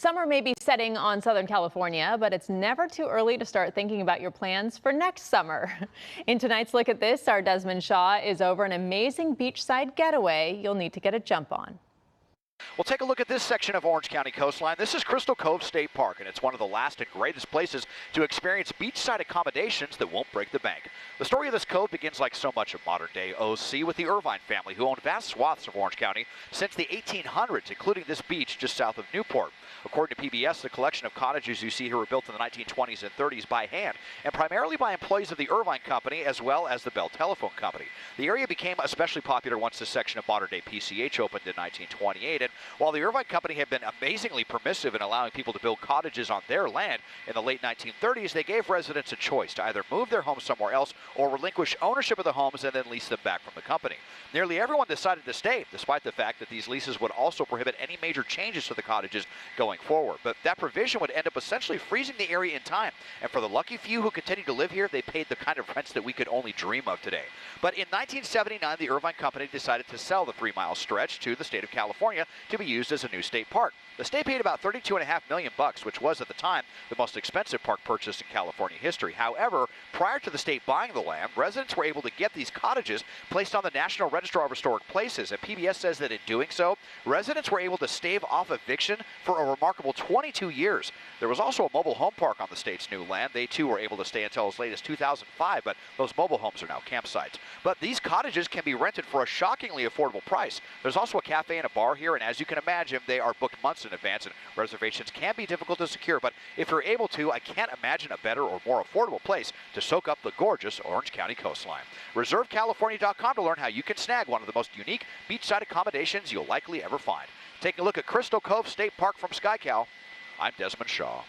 Summer may be setting on Southern California, but it's never too early to start thinking about your plans for next summer. In tonight's Look at This, our Desmond Shaw is over an amazing beachside getaway you'll need to get a jump on. Well, take a look at this section of Orange County coastline. This is Crystal Cove State Park, and it's one of the last and greatest places to experience beachside accommodations that won't break the bank. The story of this cove begins like so much of modern-day OC with the Irvine family, who owned vast swaths of Orange County since the 1800s, including this beach just south of Newport. According to PBS, the collection of cottages you see here were built in the 1920s and 30s by hand, and primarily by employees of the Irvine Company as well as the Bell Telephone Company. The area became especially popular once this section of modern-day PCH opened in 1928, and while the Irvine Company had been amazingly permissive in allowing people to build cottages on their land in the late 1930s, they gave residents a choice to either move their homes somewhere else or relinquish ownership of the homes and then lease them back from the company. Nearly everyone decided to stay, despite the fact that these leases would also prohibit any major changes to the cottages going forward. But that provision would end up essentially freezing the area in time. And for the lucky few who continued to live here, they paid the kind of rents that we could only dream of today. But in 1979, the Irvine Company decided to sell the 3-mile stretch to the state of California to be used as a new state park. The state paid about $32.5 million, which was at the time the most expensive park purchase in California history. However, prior to the state buying the land, residents were able to get these cottages placed on the National Register of Historic Places, and PBS says that in doing so, residents were able to stave off eviction for a remarkable 22 years. There was also a mobile home park on the state's new land. They too were able to stay until as late as 2005, but those mobile homes are now campsites. But these cottages can be rented for a shockingly affordable price. There's also a cafe and a bar here, and as you can imagine, they are booked months in advance, and reservations can be difficult to secure. But if you're able to, I can't imagine a better or more affordable place to soak up the gorgeous Orange County coastline. ReserveCalifornia.com to learn how you can snag one of the most unique beachside accommodations you'll likely ever find. Taking a look at Crystal Cove State Park from SkyCal, I'm Desmond Shaw.